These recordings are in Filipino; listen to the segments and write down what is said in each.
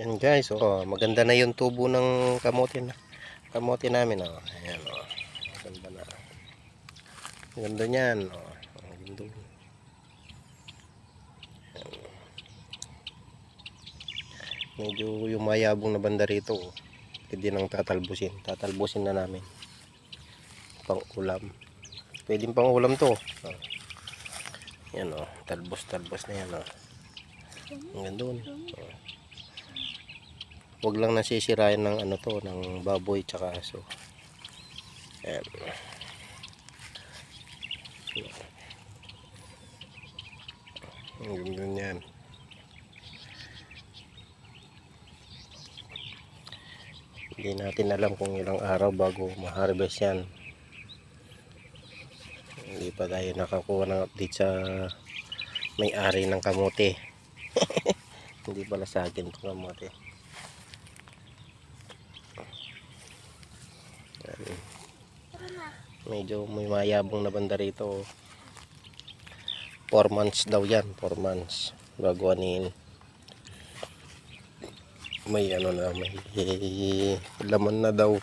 Yan guys, oh, maganda na yung tubo ng kamote namin, oh. Ayan, oh. Maganda na. Maganda niyan, oh. Maganda. Medyo yung mayabong na banda rito, oh. Pwede nang tatalbusin na namin pang ulam. Pwedeng pang ulam to, oh. Yan, oh, talbos na yan, oh. Hanggang doon, oh. Huwag lang nasisirain ng ano to, ng baboy tsaka aso. Ayan. Hanggang yan. Hindi natin alam kung ilang araw bago ma-harvest yan. Hindi pa tayo nakakuha ng update sa may-ari ng kamote. Hindi pala sa akin itong kamote. Medyo may mayabong na banda rito. 4 months daw yan, 4 months bago anin. May ano na, may laman na daw.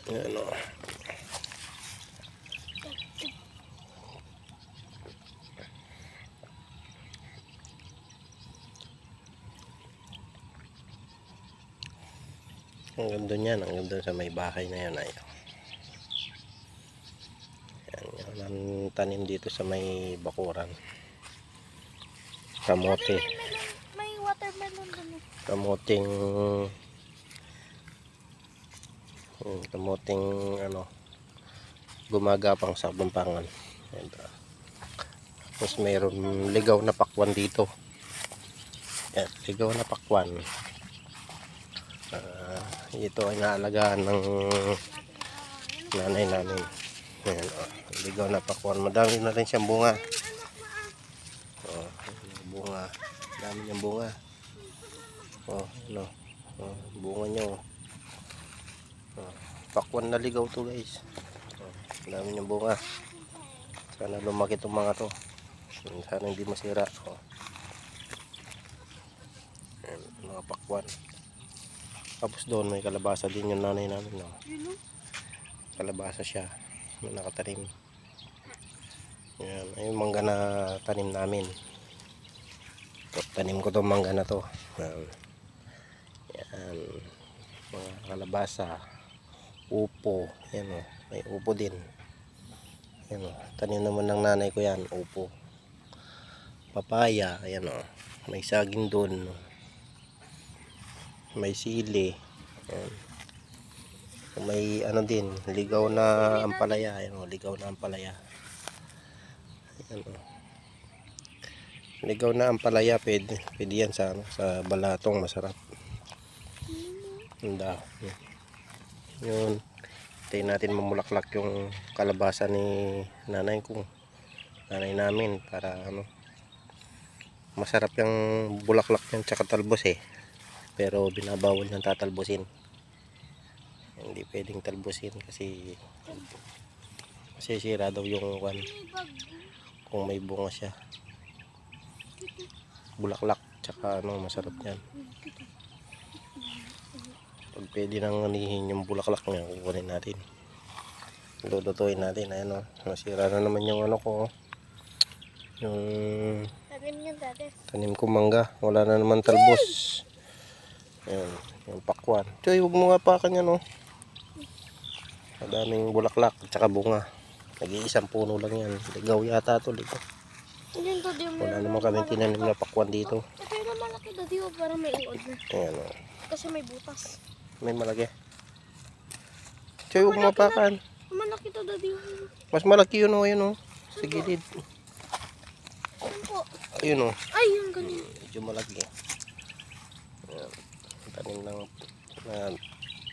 Ano. Ang ganda niyan, ang ganda sa may bahay na yan ay. Yan ang tanim dito sa may bakuran. Kamote. May watermelon dun. Kamoting ano, gumagapang sa Bampangan. Yan. Tapos mayroon ligaw na pakwan dito. Yan, ligaw na pakwan. Ito ay naalagaan ng nanay namin. Ayan, oh, ligaw na pakwan. Madami na rin siyang bunga. Oh, bunga. Dami niyang bunga. Oh, ano. Oh, bunga niya. Oh, pakwan na ligaw to guys. Oh, dami niyang bunga. Sana lumaki itong mga to. Sana hindi masira. Oh. Ayan, mga pakwan. Tapos doon may kalabasa din yung nanay namin, no? Kalabasa siya na nakatanim. Yan, ayun mangga na tanim namin. Tanim ko tong mangga na to. Yan, mga kalabasa, upo, yan, oh, may upo din. Yan, oh, tanim naman ng nanay ko yan, upo. Papaya, ayan, oh, may saging doon. May sili. Ayan. May ano din, ligaw na ampalaya. Ayan, o, ligaw na ampalaya. Ayan, o. Ligaw na ampalaya, pwede yan sa, sa balatong, masarap. Handa. Yun. Tayo natin mamulaklak yung kalabasa ni nanay ko. Nanay namin para ano. Masarap yung bulaklak niyan tsaka talbos eh. Pero binabawal niyang tatalbusin. Hindi pwedeng talbusin kasi sira daw yung kung may bunga siya. Bulaklak tsaka ano, masarap yan. Pag pwede nang anihin yung bulaklak niya, kukunin natin. Lulutuin natin. Ayan, o, nasira na naman yung ano ko. Yung tanim ko mangga. Wala na naman talbos. Ayan, yung pakwan. Choy, huwag mo nga pakan yan, oh. Madaming bulaklak at saka bunga. Nag-iisang puno lang yan. Ligaw yata ito, ligaw. Wala naman kami tinanim na pakwan dito. Ito yung malaki dati, para may iod na. Ayan, oh. Kasi may butas. May malaki. Choy, huwag mo pakan. Malaki to dati. Mas malaki yun, oh. Ayun, oh. Sa gilid. Ayun, oh. Ay, yung ganyan. Medyo malaki. Ayan. Tanim ng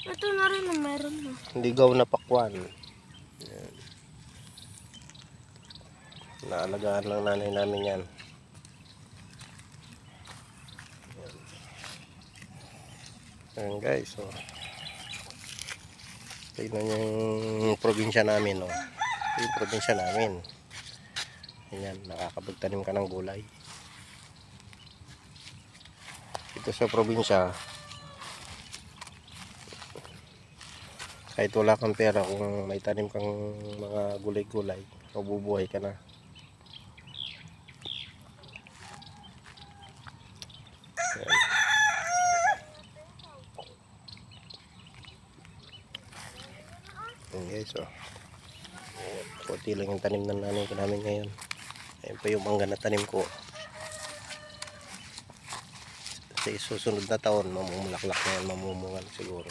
ito na rin ang meron na. ligaw na pakwan. Ayan. Naalagaan lang nanay namin yan. Ayan guys, oh. Tignan yung probinsya namin, oh. Yung probinsya namin. Ayan, nakakapagtanim ka ng gulay. dito sa probinsya, kahit wala kang pera, kung may tanim kang mga gulay-gulay, mabubuhay ka na. Ayan guys, oh. Kunti lang yung tanim na namin ngayon. Ayan pa yung mangga na tanim ko. Sa susunod na taon, mamumulaklak na yan, mamumungan siguro.